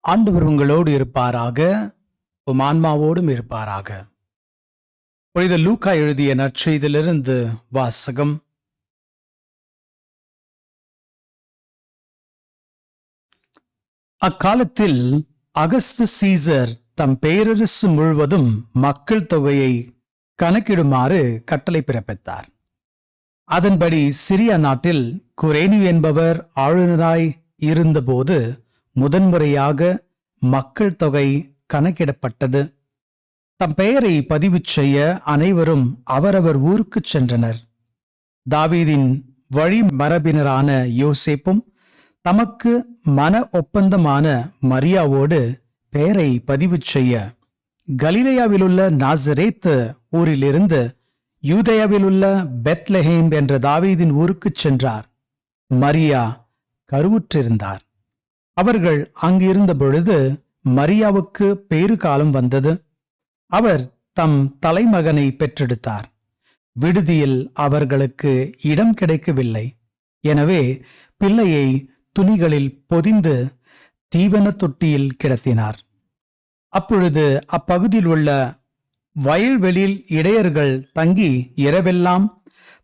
ஆண்டவர் உங்களோடு இருப்பாராக, உம் ஆன்மாவோடும் இருப்பாராக. புனித லூக்கா எழுதிய நற்செய்தியிலிருந்து வாசகம். அக்காலத்தில் அகஸ்து சீசர் தம் பேரரசு முழுவதும் மக்கள் தொகையை கணக்கிடுமாறு கட்டளை பிறப்பித்தார். அதன்படி சிரியா நாட்டில் குரேனி என்பவர் ஆளுநராய் இருந்தபோது முதன்முறையாக மக்கள் தொகை கணக்கிடப்பட்டது. தம் பெயரை பதிவு செய்ய அனைவரும் அவரவர் ஊருக்குச் சென்றனர். தாவீதின் வழிமரபினரான யோசேப்பும் தமக்கு மன ஒப்பந்தமான மரியாவோடு பெயரை பதிவு செய்ய கலிலேயாவிலுள்ள நாசரேத் ஊரிலிருந்து யூதேயாவிலுள்ள பெத்லஹேம் என்ற தாவீதின் ஊருக்குச் சென்றார். மரியா கருவுற்றிருந்தார். அவர்கள் அங்கிருந்த பொழுது மரியாவுக்கு பேறு காலம் வந்தது. அவர் தம் தலைமகனை பெற்றெடுத்தார். விடுதியில் அவர்களுக்கு இடம் கிடைக்கவில்லை. எனவே பிள்ளையை துணிகளில் பொதிந்து தீவன தொட்டியில் கிடத்தினார். அப்பொழுது அப்பகுதியில் உள்ள வயல்வெளியில் இடையர்கள் தங்கி இரவெல்லாம்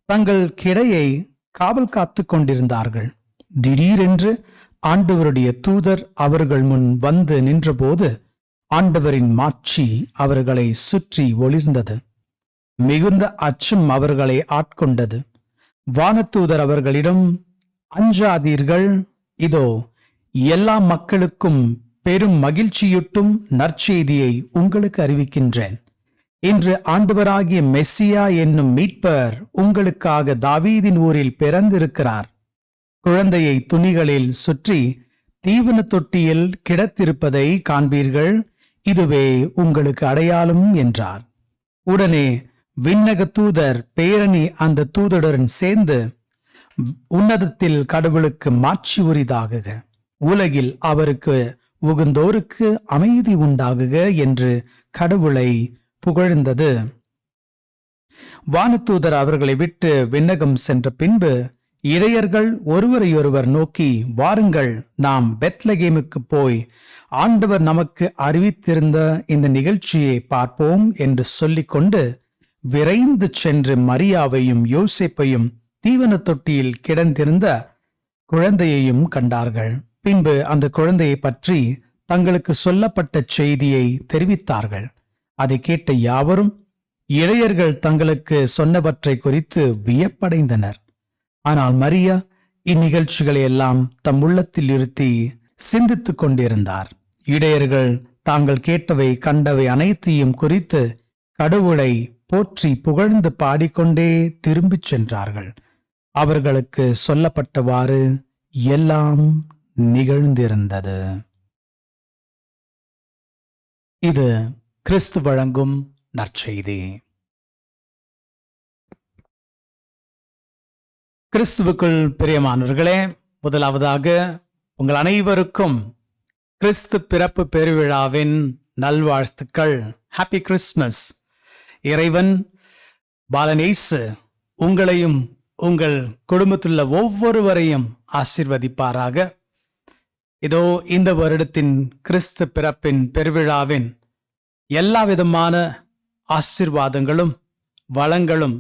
தங்கள் கிடையை காவல் காத்து கொண்டிருந்தார்கள். திடீரென்று ஆண்டவருடைய தூதர் அவர்கள் முன் வந்து நின்றபோது ஆண்டவரின் மாட்சி அவர்களை சுற்றி ஒளிர்ந்தது. மிகுந்த அச்சம் அவர்களை ஆட்கொண்டது. வானதூதர் அவர்களிடம், அஞ்சாதீர்கள், இதோ எல்லா மக்களுக்கும் பெரும் மகிழ்ச்சியூட்டும் நற்செய்தியை உங்களுக்கு அறிவிக்கின்றேன். இன்று ஆண்டவராகிய மெஸ்ஸியா என்னும் மீட்பர் உங்களுக்காக தாவீதின் ஊரில் பிறந்திருக்கிறார். குழந்தையை துணிகளில் சுற்றி தீவன தொட்டியில் கிடத்திருப்பதை காண்பீர்கள். இதுவே உங்களுக்கு அடையாளம் என்றார். உடனே விண்ணக தூதர் பேரணி அந்த தூதருடன் சேர்ந்து, உன்னதத்தில் கடவுளுக்கு மாட்சி உரிதாகுக, உலகில் அவருக்கு உகந்தோருக்கு அமைதி உண்டாகுக என்று கடவுளை புகழ்ந்தது. வானதூதர் அவர்களை விட்டு விண்ணகம் சென்ற பின்பு இடையர்கள் ஒருவரையொருவர் நோக்கி, வாருங்கள், நாம் பெத்லகேமுக்கு போய் ஆண்டவர் நமக்கு அறிவித்திருந்த இந்த நிகழ்ச்சியை பார்ப்போம் என்று சொல்லிக்கொண்டு விரைந்து சென்று மரியாவையும் யோசேப்பையும் தீவன தொட்டியில் கிடந்திருந்த குழந்தையையும் கண்டார்கள். பின்பு அந்த குழந்தையை பற்றி தங்களுக்கு சொல்லப்பட்ட செய்தியை தெரிவித்தார்கள். அதை கேட்ட யாவரும் இடையர்கள் தங்களுக்கு சொன்னவற்றை குறித்து வியப்படைந்தனர். ஆனால் மரியா இந்நிகழ்ச்சிகளை எல்லாம் தம் உள்ளத்தில் இருத்தி சிந்தித்துக் கொண்டிருந்தார். இடையர்கள் தாங்கள் கேட்டவை கண்டவை அனைத்தையும் குறித்து கடவுளை போற்றி புகழ்ந்து பாடிக்கொண்டே திரும்பிச் சென்றார்கள். அவர்களுக்கு சொல்லப்பட்டவாறு எல்லாம் நிகழ்ந்திருந்தது. இது கிறிஸ்து வழங்கும் நற்செய்தி. கிறிஸ்துவுக்குள் பிரியமானவர்களே, முதலாவதாக உங்கள் அனைவருக்கும் கிறிஸ்து பிறப்பு பெருவிழாவின் நல்வாழ்த்துக்கள். Happy Christmas. இறைவன் பாலனேசு உங்களையும் உங்கள் குடும்பத்திலுள்ள ஒவ்வொருவரையும் ஆசீர்வதிப்பாராக. இதோ இந்த வருடத்தின் கிறிஸ்து பிறப்பின் பெருவிழாவின் எல்லா விதமான ஆசீர்வாதங்களும் வளங்களும்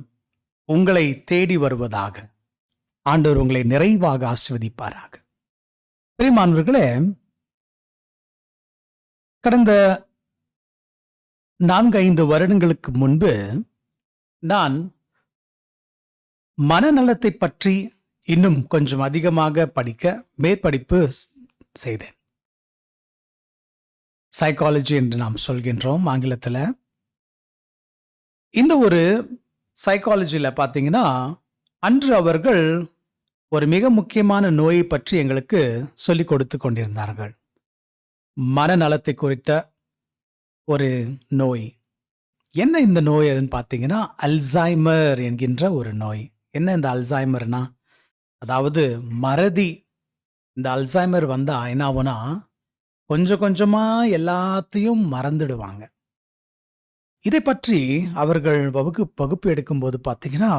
உங்களை தேடி வருவதாக. ஆண்டவர் உங்களை நிறைவாக ஆசீர்வதிப்பாராக. பிரியமானவர்களே, கடந்த 4-5 வருடங்களுக்கு முன்பு நான் மனநலத்தை பற்றி இன்னும் கொஞ்சம் அதிகமாக படிக்க மேற்படிப்பு செய்தேன். சைக்காலஜி என்று நாம் சொல்கின்றோம் ஆங்கிலத்தில். இந்த ஒரு சைக்காலஜியில் பார்த்தீங்கன்னா, அன்று அவர்கள் ஒரு மிக முக்கியமான நோயை பற்றி எங்களுக்கு சொல்லிக் கொடுத்து கொண்டிருந்தார்கள். மனநலத்தை குறித்த ஒரு நோய். என்ன இந்த நோய் அதுன்னு பார்த்தீங்கன்னா, அல்சைமர் என்கின்ற ஒரு நோய். என்ன இந்த அல்சைமர்னா, அதாவது மறதி. இந்த அல்சைமர் வந்தா என்ன ஆகும்னா, கொஞ்சம் கொஞ்சமா எல்லாத்தையும் மறந்துடுவாங்க. இதை பற்றி அவர்கள் வகுப்பு எடுக்கும்போது பார்த்தீங்கன்னா,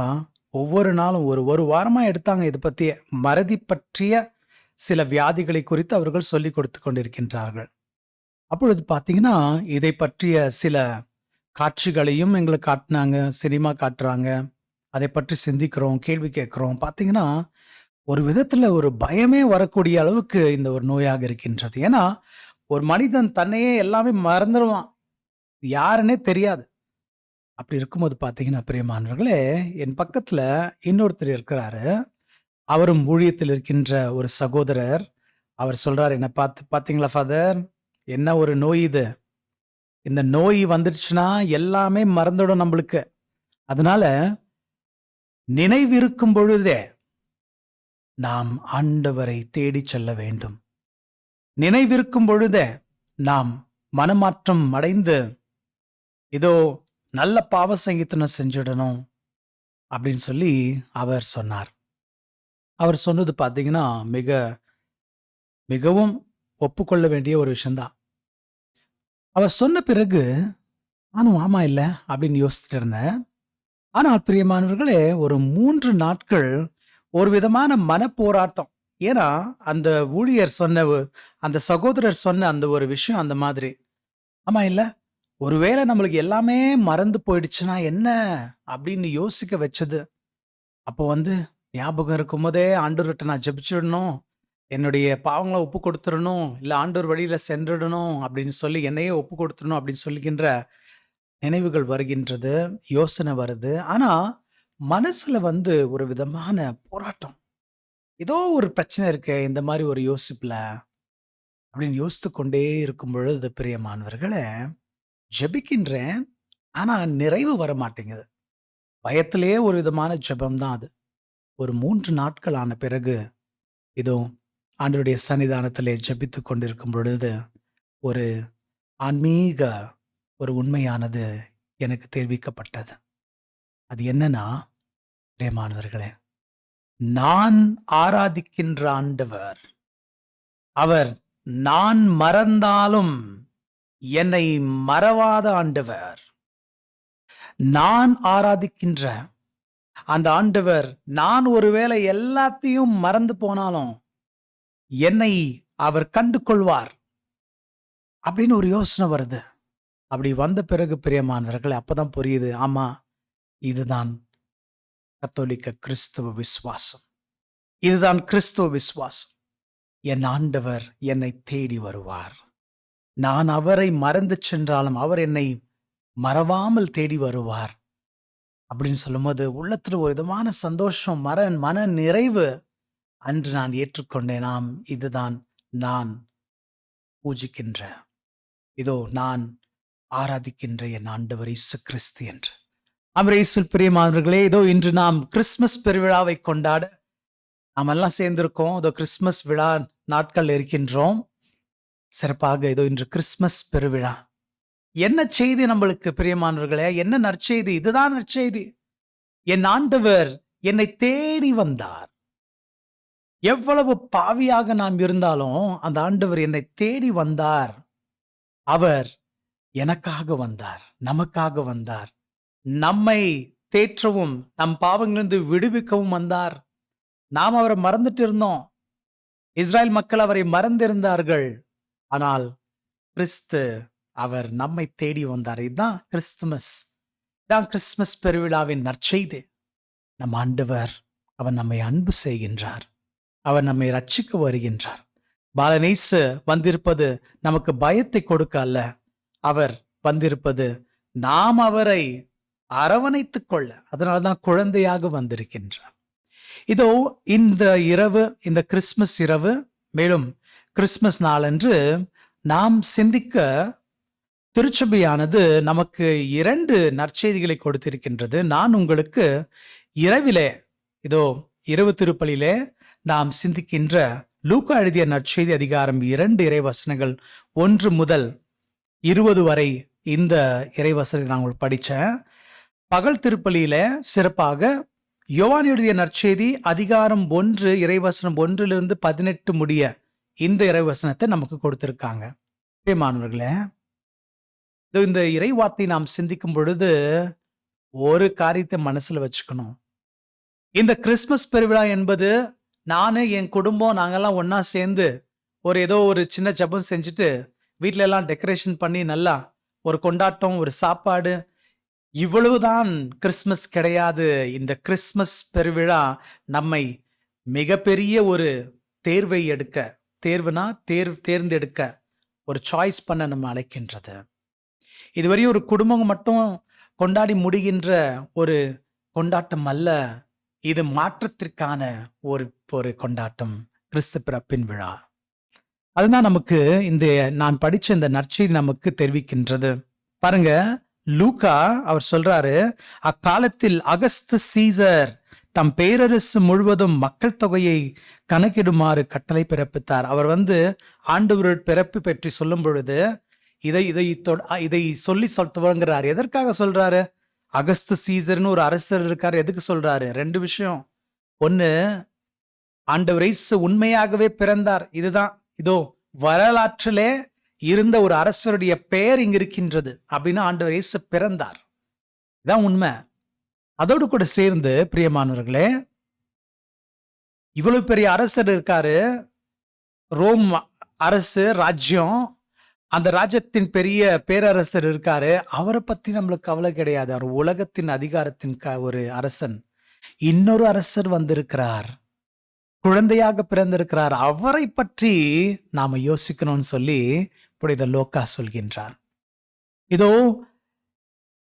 ஒவ்வொரு நாளும் ஒரு வாரமா எடுத்தாங்க. இதை பற்றிய மறதி பற்றிய சில வியாதிகளை குறித்து அவர்கள் சொல்லிக் கொடுத்து கொண்டிருக்கின்றார்கள். அப்பொழுது பார்த்தீங்கன்னா, இதை பற்றிய சில காட்சிகளையும் எங்களுக்கு காட்டுனாங்க. சினிமா காட்டுறாங்க. அதை பற்றி சிந்திக்கிறோம், கேள்வி கேட்கிறோம். பார்த்தீங்கன்னா, ஒரு விதத்துல ஒரு பயமே வரக்கூடிய அளவுக்கு இந்த ஒரு நோயாக இருக்கின்றது. ஏன்னா, ஒரு மனிதன் தன்னையே எல்லாமே மறந்துருவான். யாருன்னே தெரியாது. அப்படி இருக்கும்போது பார்த்தீங்கன்னா, பிரியமானவர்களே, என் பக்கத்துல இன்னொருத்தர் இருக்கிறாரு. அவரும் ஊழியத்தில் இருக்கின்ற ஒரு சகோதரர். அவர் சொல்றாரு என்ன பார்த்து, "பார்த்தீங்களா ஃபாதர், என்ன ஒரு நோய் இது. இந்த நோய் வந்துடுச்சுன்னா எல்லாமே மறந்துடும் நம்பளுக்கு. அதனால நினைவிருக்கும் பொழுதே நாம் ஆண்டவரை தேடிச் செல்ல வேண்டும். நினைவிருக்கும் பொழுதே நாம் மனமாற்றம் அடைந்து, இதோ நல்ல பாவ சங்கீதனம் செஞ்சிடணும்." அப்படின்னு சொல்லி அவர் சொன்னார். அவர் சொன்னது பார்த்தீங்கன்னா, மிகவும் ஒப்புக்கொள்ள வேண்டிய ஒரு விஷயம்தான். அவர் சொன்ன பிறகு நானும் ஆமா இல்ல அப்படின்னு யோசிச்சுட்டு இருந்தேன். ஆனால் பிரியமானவர்களே, ஒரு 3 நாட்கள் ஒரு விதமான மனப்போராட்டம். ஏன்னா, அந்த ஊழியர் சொன்ன அந்த சகோதரர் சொன்ன அந்த ஒரு விஷயம் அந்த மாதிரி. ஆமா இல்ல? ஒருவேளை நம்மளுக்கு எல்லாமே மறந்து போயிடுச்சுன்னா என்ன? அப்படின்னு யோசிக்க வச்சது. அப்போ ஞாபகம் இருக்கும்போதே ஆண்டவர்ட்ட நான் ஜெபிச்சிடணும். என்னுடைய பாவங்கள ஒப்பு கொடுத்துறணும். இல்ல ஆண்டவர் வழியில சென்றிடணும் அப்படின்னு சொல்லி என்னையே ஒப்பு கொடுத்துறணும் அப்படின்னு சொல்லுகின்ற நினைவுகள் வருகின்றது. யோசனை வருது. ஆனா, மனசுல ஒரு விதமான போராட்டம். ஏதோ ஒரு பிரச்சனை இருக்கே இந்த மாரி ஒரு யோசிப்புல அப்படின்னு யோசித்துக் கொண்டே இருக்கும் பொழுது பிரியமானவர்களே, ஜெபிக்கின்றேன். ஆனா நிறைவு வரமாட்டேங்குது. பயத்திலேயே ஒரு விதமான ஜெபம் தான் அது. ஒரு 3 நாட்கள் ஆன பிறகு, இதோ ஆண்டவருடைய சன்னிதானத்திலே ஜெபித்துக் கொண்டிருக்கும் பொழுது, ஒரு ஆன்மீக ஒரு உண்மையானது எனக்கு தெரிவிக்கப்பட்டது. அது என்னன்னா, பிரியமானவர்களே, நான் ஆராதிக்கின்ற ஆண்டவர், அவர் நான் மறந்தாலும் என்னை மறவாத ஆண்டவர். நான் ஆராதிக்கின்ற அந்த ஆண்டவர், நான் ஒருவேளை எல்லாத்தையும் மறந்து போனாலும், என்னை அவர் கண்டு கொள்வார். அப்படின்னு ஒரு யோசனை வருது. அப்படி வந்த பிறகு பிரியமானவர்களே, அப்பதான் புரியுது. ஆமா, இதுதான் கத்தோலிக்க கிறிஸ்துவ விசுவாசம். இதுதான் கிறிஸ்துவ விசுவாசம். என் ஆண்டவர் என்னை தேடி வருவார். நான் அவரை மறந்து சென்றாலும் அவர் என்னை மறவாமல் தேடி வருவார். அப்படின்னு சொல்லும்போது உள்ளத்துல ஒரு விதமான சந்தோஷம், மன நிறைவு அன்று நான் ஏற்றுக்கொண்டேன். இதுதான் நான் பூஜிக்கின்ற, இதோ நான் ஆராதிக்கின்ற என் ஆண்டவர் இயேசு கிறிஸ்து என்று. இயேசுவில் பிரியமானவர்களே, இதோ இன்று நாம் கிறிஸ்துமஸ் பெருவிழாவை கொண்டாட நாம் எல்லாம் சேர்ந்திருக்கோம். இதோ கிறிஸ்துமஸ் விழா நாட்கள் இருக்கின்றோம். சிறப்பாக இதோ இன்று கிறிஸ்துமஸ் பெருவிழா. என்ன செய்தி நம்மளுக்கு பிரியமானவர்களே? என்ன நற்செய்தி? இதுதான் நற்செய்தி. என் ஆண்டவர் என்னை தேடி வந்தார். எவ்வளவு பாவியாக நாம் இருந்தாலும் அந்த ஆண்டவர் என்னை தேடி வந்தார். அவர் எனக்காக வந்தார், நமக்காக வந்தார். நம்மை தேற்றவும் நம் பாவங்களிலிருந்து விடுவிக்கவும் வந்தார். நாம் அவரை மறந்துட்டு இருந்தோம். இஸ்ராயல் மக்கள் அவரை மறந்திருந்தார்கள். ஆனால் கிறிஸ்து அவர் நம்மை தேடி வந்தார். இதுதான் கிறிஸ்துமஸ். இதான் கிறிஸ்துமஸ் பெருவிழாவின் நற்செய்தி. நம் ஆண்டவர் அவர் நம்மை அன்பு செய்கின்றார். அவர் நம்மை ரட்சிக்க வருகின்றார். பாலநேசு வந்திருப்பது நமக்கு பயத்தை கொடுக்க அல்ல. அவர் வந்திருப்பது நாம் அவரை அரவணைத்துக் கொள்ள. அதனால்தான் குழந்தையாக வந்திருக்கின்றார். இதோ இந்த இரவு, இந்த கிறிஸ்துமஸ் இரவு, மேலும் கிறிஸ்துமஸ் நாளன்று நாம் சிந்திக்க திருச்சபையானது நமக்கு 2 நற்செய்திகளை கொடுத்திருக்கின்றது. நான் உங்களுக்கு இரவிலே, இதோ இரவு திருப்பலியிலே நாம் சிந்திக்கின்ற லூக்கா எழுதிய நற்செய்தி அதிகாரம் 2 இறைவசனங்கள் 1 முதல் 20 வரை இந்த இறைவசனத்தை நான் படித்தேன். பகல் திருப்பலியில சிறப்பாக யோவான் எழுதிய நற்செய்தி அதிகாரம் 1 இறைவசனம் 1 18 முடிய இந்த இறைவசனத்தை நமக்கு கொடுத்திருக்காங்க. மாணவர்களே, இந்த இறைவார்த்தை நாம் சிந்திக்கும் பொழுது ஒரு காரியத்தை மனசுல வச்சுக்கணும். இந்த கிறிஸ்துமஸ் பெருவிழா என்பது நானு, என் குடும்பம், நாங்கெல்லாம் ஒன்னா சேர்ந்து ஏதோ ஒரு சின்ன ஜெபம் செஞ்சுட்டு வீட்ல எல்லாம் டெக்கரேஷன் பண்ணி நல்லா ஒரு கொண்டாட்டம், ஒரு சாப்பாடு. இவ்வளவுதான் கிறிஸ்மஸ் கிடையாது. இந்த கிறிஸ்மஸ் பெருவிழா நம்மை மிகப்பெரிய ஒரு தேர்வை எடுக்க, தேர்ந்தெடுக்க, ஒரு சாய்ஸ் பண்ண நம்ம அழைக்கின்றது. இதுவரையும் ஒரு குடும்பம் மட்டும் கொண்டாடி முடிகின்ற ஒரு கொண்டாட்டம் அல்ல. இது மாற்றத்திற்கான ஒரு ஒரு கொண்டாட்டம், கிறிஸ்து பிறப்பின் விழா. அதுதான் நமக்கு நான் படிச்ச இந்த நற்செய்தி நமக்கு தெரிவிக்கின்றது. பாருங்க, லூக்கா அவர் சொல்றாரு, அக்காலத்தில் அகஸ்து சீசர் தம் பேரரசு முழுவதும் மக்கள் தொகையை கணக்கிடுமாறு கட்டளை பிறப்பித்தார். அவர் ஆண்டவர் பிறப்பு பற்றி சொல்லும் பொழுது இதை சொல்லி துவங்குறாரு. எதற்காக சொல்றாரு? அகஸ்து சீசர்னு ஒரு அரசர் இருக்காரு. எதுக்கு சொல்றாரு? 2 விஷயம். ஒன்னு, ஆண்டவர் இயேசு உண்மையாகவே பிறந்தார். இதுதான், இதோ வரலாற்றிலே இருந்த ஒரு அரசருடைய பெயர் இங்க இருக்கின்றது அப்படின்னா ஆண்டவர் இயேசு பிறந்தார். இதான் உண்மை. அதோடு கூட சேர்ந்து பிரியமானவர்களே, இவ்வளவு பெரிய அரசர் இருக்காரு, ரோம் அரசு ராஜ்யம், அந்த ராஜ்யத்தின் பெரிய பேரரசர் இருக்காரு. அவரை பத்தி நம்மளுக்கு கவலை கிடையாது. அவர் உலகத்தின் அதிகாரத்தின் ஒரு அரசன். இன்னொரு அரசர் வந்திருக்கிறார், குழந்தையாக பிறந்திருக்கிறார். அவரை பற்றி நாம யோசிக்கணும்னு சொல்லி புனித லூக்கா சொல்கின்றார். இதோ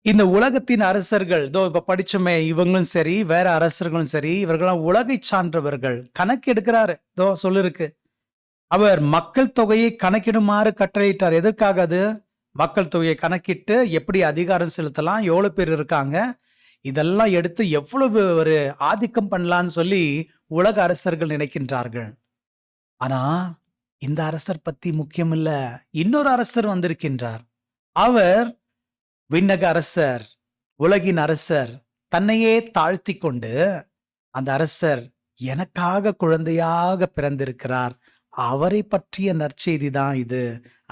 இந்த உலகத்தின் அரசர்கள், இதோ இப்ப படிச்சோமே, இவங்களும் சரி வேற அரசர்களும் சரி, இவர்களாம் உலகை சான்றவர்கள். கணக்கு எடுக்கிறாரு. இதோ சொல்லிருக்கு, அவர் மக்கள் தொகையை கணக்கிடுமாறு கட்டளையிட்டார். எதற்காக? அது மக்கள் தொகையை கணக்கிட்டு எப்படி அதிகாரம் செலுத்தலாம், எவ்வளவு பேர் இருக்காங்க, இதெல்லாம் எடுத்து எவ்வளவு ஒரு ஆதிக்கம் பண்ணலான்னு சொல்லி உலக அரசர்கள் நினைக்கின்றார்கள். ஆனா இந்த அரசர் பத்தி முக்கியம் இல்ல. இன்னொரு அரசர் வந்திருக்கின்றார். அவர் விண்ணக அரசர், உலகின் அரசர். தன்னையே தாழ்த்தி கொண்டு அந்த அரசர் எனக்காக குழந்தையாக பிறந்திருக்கிறார். அவரை பற்றிய நற்செய்தி தான் இது.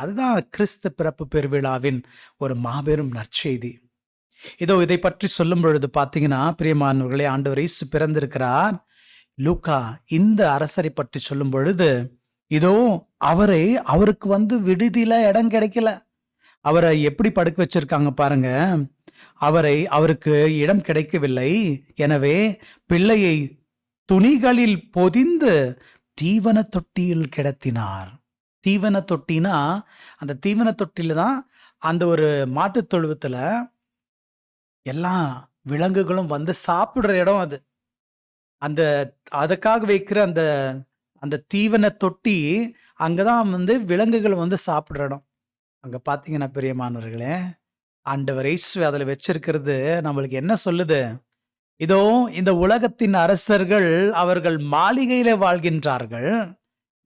அதுதான் கிறிஸ்து பிறப்பு பெருவிழாவின் ஒரு மாபெரும் நற்செய்தி. இதோ இதை பற்றி சொல்லும் பொழுது பாத்தீங்கன்னா, பிரியமானவர்களே, ஆண்டவர் இயேசு பிறந்திருக்கிறார். லூக்கா இந்த அரசரை பற்றி சொல்லும் பொழுது, இதோ அவருக்கு விடுதியில இடம் கிடைக்கல. அவரை எப்படி படுக்க வச்சிருக்காங்க பாருங்க. அவருக்கு இடம் கிடைக்கவில்லை. எனவே பிள்ளையை துணிகளில் பொதிந்து தீவன தொட்டியில் கிடத்தினார். தீவன தொட்டினா, அந்த தீவன தொட்டில தான் அந்த ஒரு மாட்டு தொழுவத்துல எல்லா விலங்குகளும் சாப்பிடுற இடம் அது. அதுக்காக வைக்கிற அந்த தீவன தொட்டி அங்கதான் விலங்குகள் சாப்பிடுற இடம். அங்க பாத்தீங்கன்னா பிரியமானவர்களே, ஆண்டவர் இயேசு அதுல வச்சிருக்கிறது நம்மளுக்கு என்ன சொல்லுது? இதோ இந்த உலகத்தின் அரசர்கள் அவர்கள் மாளிகையில வாழ்கின்றார்கள்.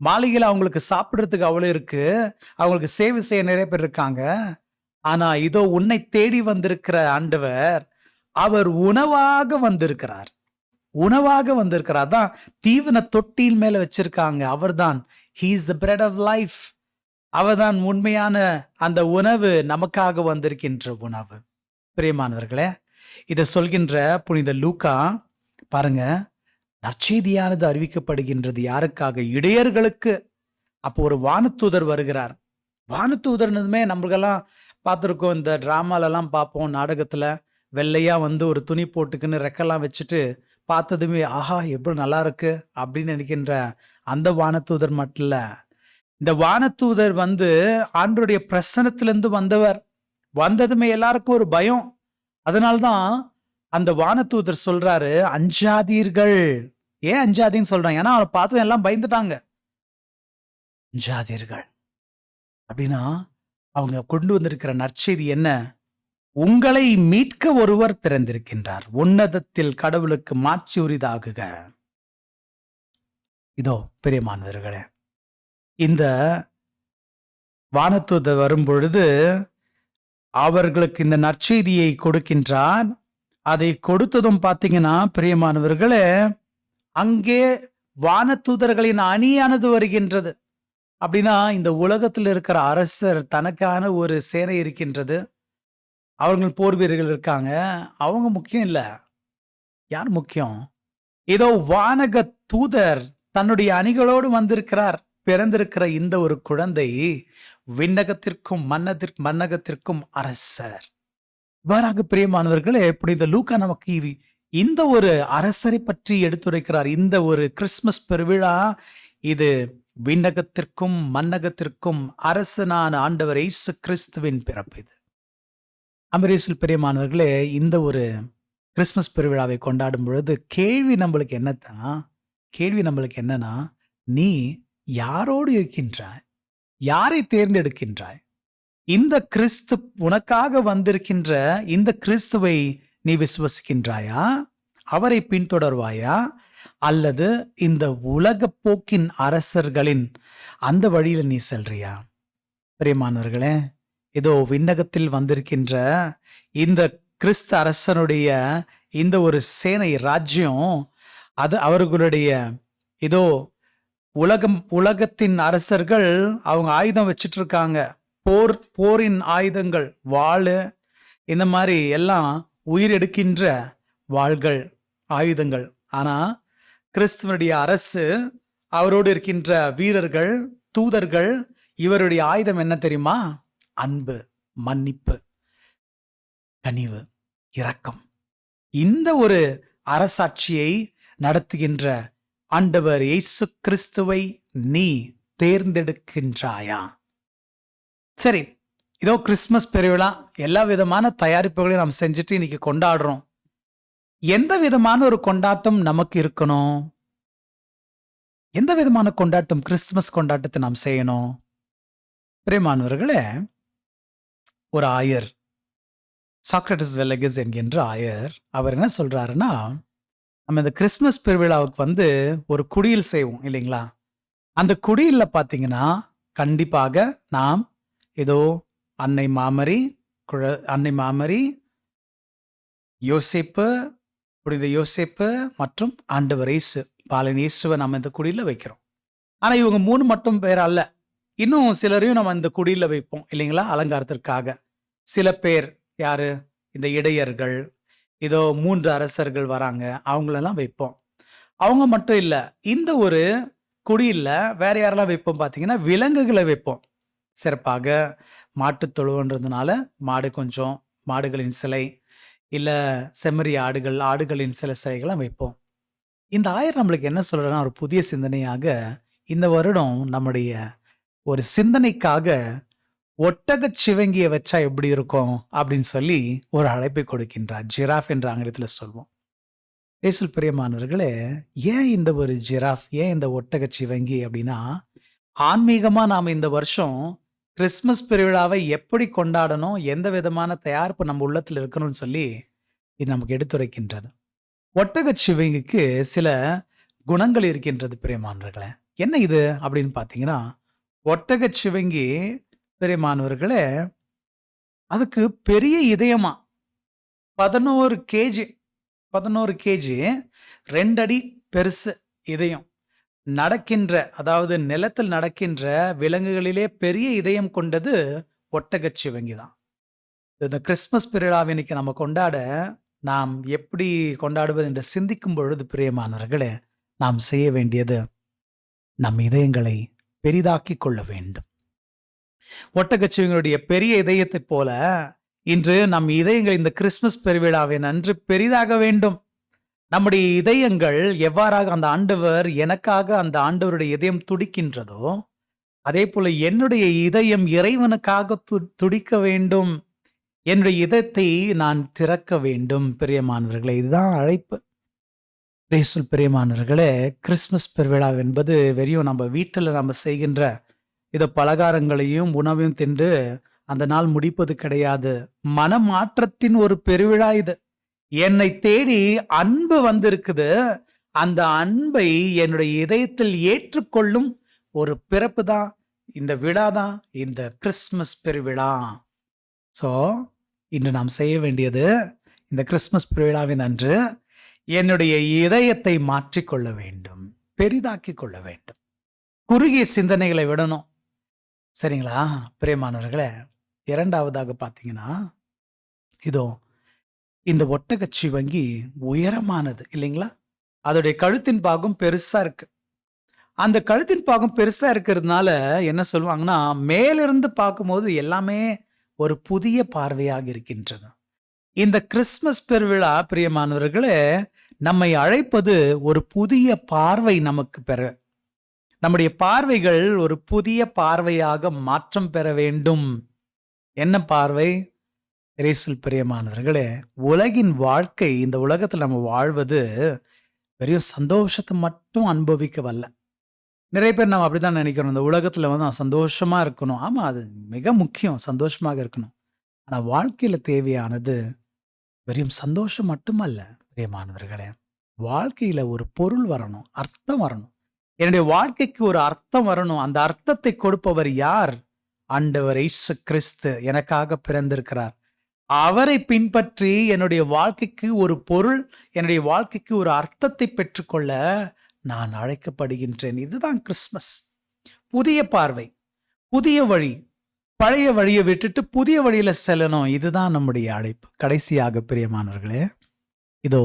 மாளிகையில அவங்களுக்கு சாப்பிடுறதுக்கு அவ்வளவு இருக்கு, அவங்களுக்கு சேவை செய்ய நிறைய பேர் இருக்காங்க. ஆனா இதோ உன்னை தேடி வந்திருக்கிற ஆண்டவர், அவர் உணவாக வந்திருக்கிறார். தான் தீவன தொட்டியில் மேல வச்சிருக்காங்க. அவர்தான் he is the bread of life. அவர்தான் உண்மையான அந்த உணவு, நமக்காக வந்திருக்கின்ற உணவு. பிரியமானவர்களே, இதை சொல்கின்ற புனித லூக்கா பாருங்க, நற்செய்தியானது அறிவிக்கப்படுகின்றது யாருக்காக? இடையர்களுக்கு. அப்போ ஒரு வானதூதர் வருகிறார். வானதூதர்னதுமே நம்மளுக்கெல்லாம் பார்த்துருக்கோம், இந்த டிராமாலெல்லாம் பார்ப்போம், நாடகத்துல வெள்ளையா ஒரு துணி போட்டுக்குன்னு ரெக்கெல்லாம் வச்சுட்டு பார்த்ததுமே ஆஹா எவ்வளவு நல்லா இருக்கு அப்படின்னு நினைக்கின்ற அந்த வானதூதர் மட்டும் இல்ல. இந்த வானதூதர் ஆண்டவருடைய பிரசன்னத்திலிருந்து வந்ததுமே எல்லாருக்கும் ஒரு பயம். அதனால்தான் அந்த வானதூதர் சொல்றாரு, அஞ்சாதீர்கள். ஏன் அஞ்சாதீன்னு சொல்றாங்க? ஏன்னா அவரை பார்த்து எல்லாம் பயந்துட்டாங்க. அஞ்சாதீர்கள் அப்படின்னா அவங்க கொண்டு வந்திருக்கிற நற்செய்தி என்ன? உங்களை மீட்க ஒருவர் பிறந்திருக்கின்றார், உன்னதத்தில் கடவுளுக்கு மாட்சி உரிதாகுக. இதோ பிரியமானவர்களே, இந்த வானதூதர் வரும் பொழுது அவர்களுக்கு இந்த நற்செய்தியை கொடுக்கின்றார். அதை கொடுத்ததும் பாத்தீங்கன்னா பிரியமானவர்களே, அங்கே வானதூதர்களின் அணியானது வருகின்றது. அப்படின்னா இந்த உலகத்தில் இருக்கிற அரசர் தனக்கான ஒரு சேனை இருக்கின்றது, அவர்கள் போர் வீரர்கள் இருக்காங்க. அவங்க முக்கியம் இல்ல. யார் முக்கியம்? ஏதோ வானக தூதர் தன்னுடைய அணிகளோடு வந்திருக்கிறார். பிறந்திருக்கிற இந்த ஒரு குழந்தை விண்ணகத்திற்கும் மன்னகத்திற்கும் அரசர். இவ்வாறாக பிரியமானவர்களே, புனித லூக்கா நமக்கு இந்த ஒரு அரசரை பற்றி எடுத்துரைக்கிறார். இந்த ஒரு கிறிஸ்துமஸ் பெருவிழா இது விண்ணகத்திற்கும் மன்னகத்திற்கும் அரசனான ஆண்டவர் இயேசு கிறிஸ்துவின் பிறப்பு. இது அமெரிசில் பிரியமானவர்களே, இந்த ஒரு கிறிஸ்துமஸ் பெருவிழாவை கொண்டாடும் பொழுது கேள்வி நம்மளுக்கு என்னன்னா, நீ யாரோடு இருக்கின்றாய்? யாரை தேர்ந்தெடுக்கின்றாய்? இந்த கிறிஸ்து உனக்காக வந்திருக்கின்ற இந்த கிறிஸ்துவை நீ விசுவசிக்கின்றாயா? அவரை பின்தொடர்வாயா? அல்லது இந்த உலக போக்கின் அரசர்களின் அந்த வழியில நீ செல்றியா? பிரியமானவர்களே, இதோ விண்ணகத்தில் வந்திருக்கின்ற இந்த கிறிஸ்து அரசனுடைய இந்த ஒரு சேனை ராஜ்யம், அது அவர்களுடைய இதோ உலகத்தின் அரசர்கள் அவங்க ஆயுதம் வச்சிட்டு இருக்காங்க. போரின் ஆயுதங்கள், வாள், இந்த மாதிரி எல்லாம் உயிர் எடுக்கின்ற வாள்கள், ஆயுதங்கள். ஆனா கிறிஸ்துவனுடைய அரசு, அவரோடு இருக்கின்ற வீரர்கள், தூதர்கள், இவருடைய ஆயுதம் என்ன தெரியுமா? அன்பு, மன்னிப்பு, கனிவு, இரக்கம். இந்த ஒரு அரசாட்சியை நடத்துகின்ற ஆண்டவர் இயேசு கிறிஸ்துவை நீ தேர்ந்தெடுக்கின்றாயா? சரி, இதோ கிறிஸ்துமஸ் பெருவிழா, எல்லா விதமான தயாரிப்புகளையும் நாம் செஞ்சுட்டு இன்னைக்கு கொண்டாடுறோம். எந்த விதமான ஒரு கொண்டாட்டம் நமக்கு இருக்கணும்? எந்த விதமான கொண்டாட்டம், கிறிஸ்துமஸ் கொண்டாட்டத்தை நாம் செய்யணும்? பிரியமானவர்களே, ஒரு ஆயர், சாக்ரட்டிஸ் வெல்லகஸ் என்கின்ற ஆயர், அவர் என்ன சொல்றாருன்னா, நம்ம இந்த கிறிஸ்துமஸ் பெருவிழாவுக்கு ஒரு குடியில் செய்வோம் இல்லைங்களா? அந்த குடியில பார்த்தீங்கன்னா கண்டிப்பாக நாம் ஏதோ அன்னை மாமரி, யோசேப்பு, புனித யோசேப்பு மற்றும் ஆண்டவர் இயேசு, பாலன் இயேசுவை நம்ம இந்த குடியில வைக்கிறோம். ஆனா இவங்க 3 மட்டும் பேர் அல்ல, இன்னும் சிலரையும் நம்ம இந்த குடியில வைப்போம் இல்லைங்களா, அலங்காரத்திற்காக. சில பேர் யாரு? இந்த இடையர்கள், இதோ 3 அரசர்கள் வராங்க, அவங்களெல்லாம் வைப்போம். அவங்க மட்டும் இல்ல, இந்த ஒரு குடியில வேற யாரெல்லாம் வைப்போம் பார்த்தீங்கன்னா, விலங்குகளை வைப்போம். சிறப்பாக மாட்டுத் தொழுவன்றதுனால மாடு, கொஞ்சம் மாடுகளின் சிலை, இல்ல செம்மறி ஆடுகளின் சில சிலைகளை வைப்போம். இந்த ஆயர் நம்மளுக்கு என்ன சொல்றேன்னா, ஒரு புதிய சிந்தனையாக இந்த வருடம் நம்முடைய ஒரு சிந்தனைக்காக ஒட்டகச் சிவங்கிய வச்சா எப்படி இருக்கும் அப்படின்னு சொல்லி ஒரு அழைப்பை கொடுக்கின்றார். ஜிராஃப் என்று ஆங்கிலத்தில் சொல்வோம். இயேசுவில் பிரியமானவர்களே, ஏன் இந்த ஒரு ஜிராஃப், ஏன் இந்த ஒட்டகச் சிவங்கி அப்படின்னா, ஆன்மீகமா நாம் இந்த வருஷம் கிறிஸ்துமஸ் பெருவிழாவை எப்படி கொண்டாடணும், எந்த விதமான தயாரிப்பு நம்ம உள்ளத்தில் இருக்கணும்னு சொல்லி இது நமக்கு எடுத்துரைக்கின்றது. ஒட்டகச் சிவங்கிக்கு சில குணங்கள் இருக்கின்றது பிரியமானவர்களே. என்ன இது அப்படின்னு பார்த்தீங்கன்னா, ஒட்டகச் சிவங்கி பிரியமானவர்களே, அதுக்கு பெரிய இதயமா, 11 கேஜி 2 அடி பெருசு இதயம். அதாவது நிலத்தில் நடக்கின்ற விலங்குகளிலே பெரிய இதயம் கொண்டது ஒட்டகச் சிவங்கி தான். இந்த கிறிஸ்துமஸ் பெருவிழாவை இன்னைக்கு நம்ம கொண்டாட, நாம் எப்படி கொண்டாடுவது என்று சிந்திக்கும் பொழுது பிரியமானவர்களே, நாம் செய்ய வேண்டியது நம் இதயங்களை பெரிதாக்கி கொள்ள வேண்டும். ஒட்டகச் சிவங்கியுடைய பெரிய இதயத்தை போல இன்று நம் இதயங்கள் இந்த கிறிஸ்துமஸ் பெருவிழாவின் அன்று பெரிதாக வேண்டும். நம்முடைய இதயங்கள் எவ்வாறாக அந்த ஆண்டவர் எனக்காக அந்த ஆண்டவருடைய இதயம் துடிக்கின்றதோ, அதே போல என்னுடைய இதயம் இறைவனுக்காக துடிக்க வேண்டும். என்னுடைய இதயத்தை நான் திறக்க வேண்டும். பிரியமானவர்களே, இதுதான் அழைப்பு. இயேசுவில் பிரியமானவர்களே, கிறிஸ்துமஸ் பெருவிழா என்பது வெறும் நம்ம வீட்டில் நம்ம செய்கின்ற இத பலகாரங்களையும் உணவையும் தின்று அந்த நாள் முடிப்பது கிடையாது. மனமாற்றத்தின் ஒரு பெருவிழா இது. என்னை தேடி அன்பு வந்திருக்குது. அந்த அன்பை என்னுடைய இதயத்தில் ஏற்றுக்கொள்ளும் ஒரு பிறப்பு தான் இந்த விழா, தான் இந்த கிறிஸ்துமஸ் பெருவிழா. ஸோ இன்று நாம் செய்ய வேண்டியது, இந்த கிறிஸ்துமஸ் பெருவிழாவின் அன்று என்னுடைய இதயத்தை மாற்றிக்கொள்ள வேண்டும், பெரிதாக்கி கொள்ள வேண்டும். குறுகிய சிந்தனைகளை விடணும். சரிங்களா பிரியமானவர்களே? இரண்டாவதாக பார்த்தீங்கன்னா, இதோ இந்த ஒட்டகச் சிவங்கி உயரமானது இல்லைங்களா? அதோடைய கழுத்தின் பாகம் பெருசா இருக்கு. அந்த கழுத்தின் பாகம் பெருசா இருக்கிறதுனால என்ன சொல்லுவாங்கன்னா, மேலிருந்து பார்க்கும்போது எல்லாமே ஒரு புதிய பார்வையாக இருக்கின்றது. இந்த கிறிஸ்துமஸ் பெருவிழா பிரியமானவர்களே, நம்மை அழைப்பது ஒரு புதிய பார்வை நமக்கு பெற. நம்முடைய பார்வைகள் ஒரு புதிய பார்வையாக மாற்றம் பெற வேண்டும். என்ன பார்வை? இயேசுவில் பிரியமானவர்களே, உலகின் வாழ்க்கை, இந்த உலகத்துல நம்ம வாழ்வது வெறும் சந்தோஷத்தை மட்டும் அனுபவிக்க வல்ல. நிறைய பேர் நம்ம அப்படிதான் நினைக்கிறோம். இந்த உலகத்துல வந்து நான் சந்தோஷமா இருக்கணும். ஆமா, அது மிக முக்கியம், சந்தோஷமாக இருக்கணும். ஆனா வாழ்க்கையில தேவையானது வெறும் சந்தோஷம் மட்டுமல்ல பிரியமானவர்களே. வாழ்க்கையில ஒரு பொருள் வரணும், அர்த்தம் வரணும். என்னுடைய வாழ்க்கைக்கு ஒரு அர்த்தம் வரணும். அந்த அர்த்தத்தை கொடுப்பவர் யார்? ஆண்டவர் இயேசு கிறிஸ்து எனக்காக பிறந்திருக்கிறார். அவரை பின்பற்றி என்னுடைய வாழ்க்கைக்கு ஒரு பொருள், என்னுடைய வாழ்க்கைக்கு ஒரு அர்த்தத்தை பெற்றுக்கொள்ள நான் அழைக்கப்படுகின்றேன். இதுதான் கிறிஸ்மஸ். புதிய பார்வை, புதிய வழி. பழைய வழியை விட்டுட்டு புதிய வழியில செல்லணும். இதுதான் நம்முடைய அழைப்பு. கடைசியாக பிரியமானவர்களே, இதோ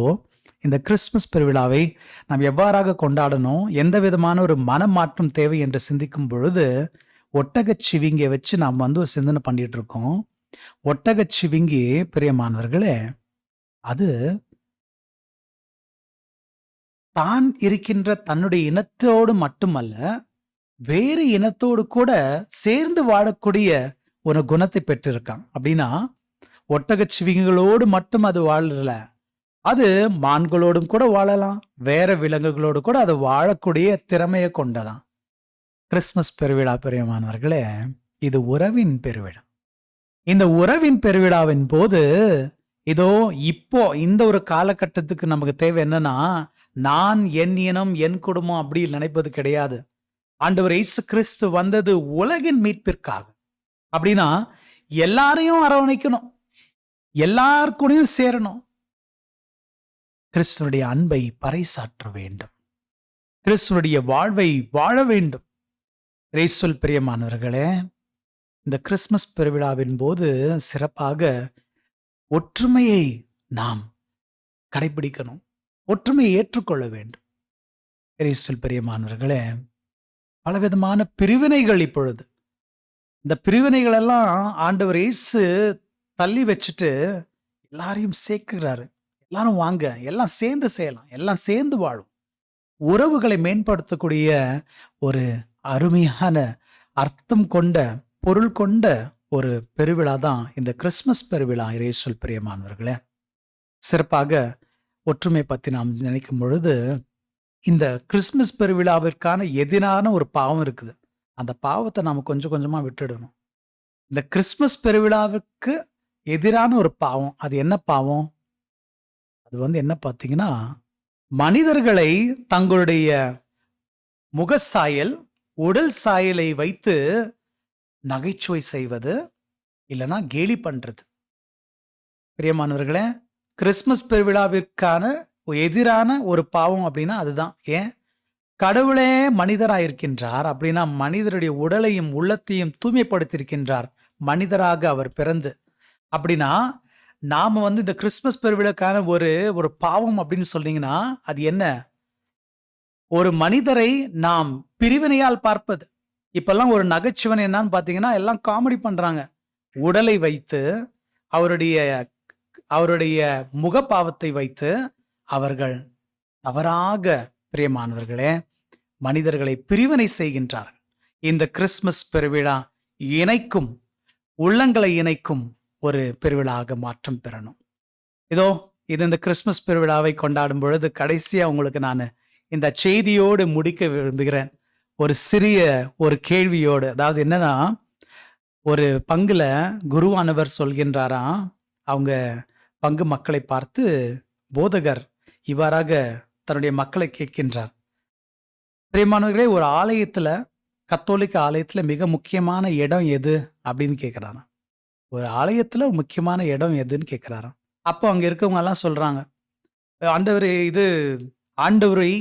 இந்த கிறிஸ்துமஸ் பெருவிழாவை நாம் எவ்வாறாக கொண்டாடணும், எந்த விதமான ஒரு மனமாற்றம் தேவை என்று சிந்திக்கும் பொழுது, ஒட்டகச் சிவிங்கியை வச்சு நாம் வந்து ஒரு சிந்தனை பண்ணிட்டு இருக்கோம். ஒட்டகச் சிவிங்கி பிரியமானவர்களே, அது தான் இருக்கின்ற தன்னுடைய இனத்தோடு மட்டுமல்ல, வேறு இனத்தோடு கூட சேர்ந்து வாழக்கூடிய ஒரு குணத்தை பெற்றிருக்கான். அப்படின்னா ஒட்டகச் சிவிங்கிகளோடு மட்டும் அது வாழல, அது மான்களோடும் கூட வாழலாம், வேற விலங்குகளோடு கூட அது வாழக்கூடிய திறமையை கொண்டதான். கிறிஸ்துமஸ் பெருவிழா பிரியமானவர்களே, இது உறவின் பெருவிழா. இந்த உறவின் பெருவிழாவின் போது இதோ இப்போ இந்த ஒரு காலகட்டத்துக்கு நமக்கு தேவை என்னன்னா, நான் என் இனம் என் குடும்பம் அப்படி நினைப்பது கிடையாது. ஆண்டவர் இயேசு கிறிஸ்து வந்தது உலகின் மீட்பிற்காக. அப்படின்னா எல்லாரையும் அரவணைக்கணும், எல்லாருக்கூடயும் சேரணும். கிறிஸ்துவனுடைய அன்பை பறைசாற்ற வேண்டும், கிறிஸ்துவனுடைய வாழ்வை வாழ வேண்டும். இயேசுவில் பிரியமானவர்களே, இந்த கிறிஸ்துமஸ் பெருவிழாவின் போது சிறப்பாக ஒற்றுமையை நாம் கடைபிடிக்கணும், ஒற்றுமையை ஏற்றுக்கொள்ள வேண்டும். இயேசுவில் பிரியமானவர்களே, பலவிதமான பிரிவினைகள் இப்பொழுது, இந்த பிரிவினைகள் எல்லாம் ஆண்டவர் இயேசு தள்ளி வச்சுட்டு எல்லாரையும் சேர்க்கிறாரு. எல்லாரும் வாங்க, எல்லாம் சேர்ந்து செய்யலாம், எல்லாம் சேர்ந்து வாழும். உறவுகளை மேம்படுத்தக்கூடிய ஒரு அருமையான அர்த்தம் கொண்ட, பொருள் கொண்ட ஒரு பெருவிழா தான் இந்த கிறிஸ்துமஸ் பெருவிழா. இயேசுவில் பிரியமானவர்களே, சிறப்பாக ஒற்றுமை பத்தி நாம் நினைக்கும் பொழுது, இந்த கிறிஸ்துமஸ் பெருவிழாவிற்கான எதிரான ஒரு பாவம் இருக்குது. அந்த பாவத்தை நாம கொஞ்சம் கொஞ்சமா விட்டுடணும். இந்த கிறிஸ்துமஸ் பெருவிழாவுக்கு எதிரான ஒரு பாவம், அது என்ன பாவம்? அது வந்து என்ன பார்த்தீங்கன்னா, மனிதர்களை தங்களுடைய முகசாயல், உடல் சாயலை வைத்து நகைச்சுவை செய்வது, இல்லைன்னா கேலி பண்றது. பிரியமானவர்களே, கிறிஸ்துமஸ் பெருவிழாவிற்கான எதிரான ஒரு பாவம் அப்படின்னா அதுதான். ஏன்? கடவுளே மனிதராயிருக்கின்றார். அப்படின்னா மனிதருடைய உடலையும் உள்ளத்தையும் தூய்மைப்படுத்தியிருக்கின்றார் மனிதராக அவர் பிறந்து. அப்படின்னா நாம வந்து இந்த கிறிஸ்துமஸ் பெருவிழாக்கான ஒரு பாவம் அப்படின்னு சொன்னீங்கன்னா அது என்ன? ஒரு மனிதரை நாம் பிரிவினையால் பார்ப்பது. இப்பெல்லாம் ஒரு நகைச்சுவன் என்னன்னு பாத்தீங்கன்னா, எல்லாம் காமெடி பண்றாங்க. உடலை வைத்து, அவருடைய முகப்பாவத்தை வைத்து அவர்கள் தவறாக பிரியமானவர்களே மனிதர்களை பிரிவினை செய்கின்றார்கள். இந்த கிறிஸ்துமஸ் பெருவிழா இணைக்கும், உள்ளங்களை இணைக்கும் ஒரு பெருவிழாக மாற்றம் பெறணும். இதோ இது இந்த கிறிஸ்துமஸ் பெருவிழாவை கொண்டாடும் பொழுது கடைசியா உங்களுக்கு நான் இந்த செய்தியோடு முடிக்க விரும்புகிறேன். ஒரு சிறிய ஒரு கேள்வியோடு. அதாவது என்னன்னா, ஒரு பங்குல குருவானவர் சொல்கின்றாராம், அவங்க பங்கு மக்களை பார்த்து போதகர் இவ்வாறாக தன்னுடைய மக்களை கேட்கின்றார். பிரியமானவர்களே, ஒரு ஆலயத்துல, கத்தோலிக்க ஆலயத்துல மிக முக்கியமான இடம் எது அப்படின்னு கேட்கிறாராம். ஒரு ஆலயத்துல முக்கியமான இடம் எதுன்னு கேட்கிறாராம். அப்போ அங்க இருக்கவங்க எல்லாம் சொல்றாங்க, ஆண்டவரே, இது ஆண்டவரை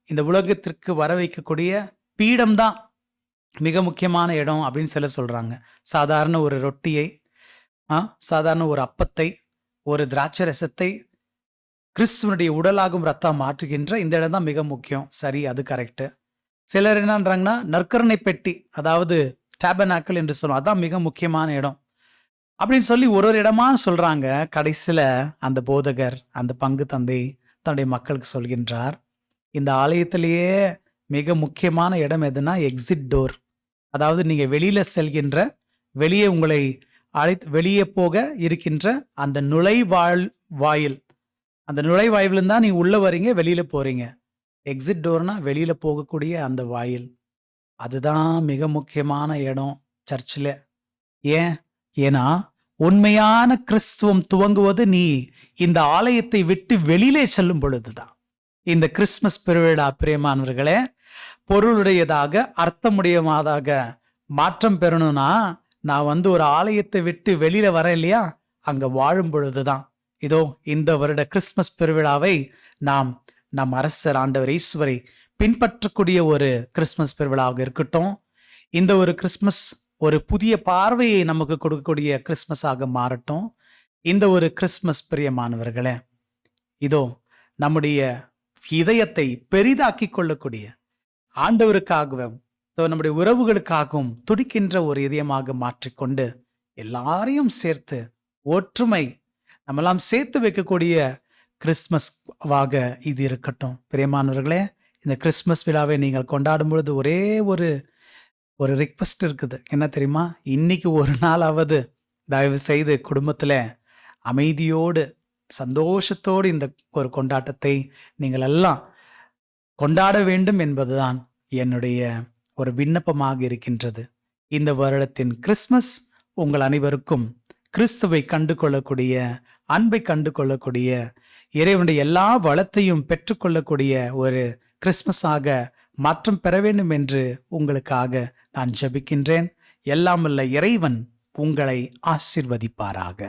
இந்த உலகத்திற்கு வர வைக்கக்கூடிய பீடம்தான் மிக முக்கியமான இடம் அப்படின்னு சொல்றாங்க. சாதாரண ஒரு ரொட்டியை, சாதாரண ஒரு அப்பத்தை, ஒரு திராட்சை ரசத்தை கிறிஸ்துவனுடைய உடலாகும் ரத்தம் மாற்றுகின்ற இந்த இடம் தான் மிக முக்கியம். சரி, அது கரெக்டு. சிலர் என்னன்றாங்கன்னா நற்கருணை பெட்டி, அதாவது டேபர்நாக்கிள் என்று சொல்லுவோம், அதான் மிக முக்கியமான இடம் அப்படின்னு சொல்லி ஒரு ஒரு இடமா சொல்றாங்க. கடைசியில அந்த போதகர், அந்த பங்கு தந்தை தன்னுடைய மக்களுக்கு சொல்கின்றார், இந்த ஆலயத்திலேயே மிக முக்கியமான இடம் எதுனா எக்ஸிட் டோர், அதாவது நீங்க வெளியில செல்கின்ற, வெளியே உங்களை வெளியே போக இருக்கின்ற அந்த வாயில், அந்த நுழைவாயிலிருந்து தான் நீ உள்ள வரீங்க, வெளியில போறீங்க. எக்ஸிட் டோர்னா வெளியில போகக்கூடிய அந்த வாயில், அதுதான் மிக முக்கியமான இடம் சர்ச்சில். ஏன்னா உண்மையான கிறிஸ்துவம் துவங்குவது நீ இந்த ஆலயத்தை விட்டு வெளியிலே செல்லும் பொழுதுதான். இந்த கிறிஸ்துமஸ் பெருவிழா பிரியமானவர்களே, பொருளுடையதாக அர்த்தமுடையதாக மாற்றம் பெறணும்னா நான் ஒரு ஆலயத்தை விட்டு வெளியில வரேன் இல்லையா, அங்க வாழும் பொழுதுதான். இதோ இந்த வருட கிறிஸ்துமஸ் பெருவிழாவை நாம் நம் அரசர் ஆண்டவர் ஈஸ்வரை பின்பற்றக்கூடிய ஒரு கிறிஸ்துமஸ் பெருவிழாவாக இருக்கட்டும். இந்த ஒரு கிறிஸ்துமஸ் ஒரு புதிய பார்வையை நமக்கு கொடுக்கக்கூடிய கிறிஸ்துமஸாக மாறட்டும். இந்த ஒரு கிறிஸ்துமஸ் பிரியமானவர்களே, இதோ நம்முடைய இதயத்தை பெரிதாக்கி கொள்ளக்கூடிய, ஆண்டவருக்காகவும் நம்முடைய உறவுகளுக்காகவும் துடிக்கின்ற ஒரு இதயமாக மாற்றிக்கொண்டு எல்லாரையும் சேர்த்து ஒற்றுமை நம்மெல்லாம் சேர்த்து வைக்கக்கூடிய கிறிஸ்துமஸ்வாக இது இருக்கட்டும். பிரியமானவர்களே, இந்த கிறிஸ்துமஸ் விழாவை நீங்கள் கொண்டாடும் பொழுது ஒரே ஒரு ரிக்வெஸ்ட் இருக்குது. என்ன தெரியுமா? இன்னைக்கு ஒரு நாளாவது தயவு செய்து குடும்பத்தில் அமைதியோடு சந்தோஷத்தோடு இந்த ஒரு கொண்டாட்டத்தை நீங்கள் எல்லாம் கொண்டாட வேண்டும் என்பதுதான் என்னுடைய ஒரு விண்ணப்பமாக இருக்கின்றது. இந்த வருடத்தின் கிறிஸ்துமஸ் உங்கள் அனைவருக்கும் கிறிஸ்துவை கண்டு கொள்ளக்கூடிய, அன்பை கண்டு கொள்ளக்கூடிய, இறைவனுடைய எல்லா வளத்தையும் பெற்றுக்கொள்ளக்கூடிய ஒரு கிறிஸ்துமஸாக மாற்றம் பெற வேண்டும் என்று உங்களுக்காக நான் ஜெபிக்கின்றேன். எல்லாம் வல்ல இறைவன் உங்களை ஆசீர்வதிப்பாராக.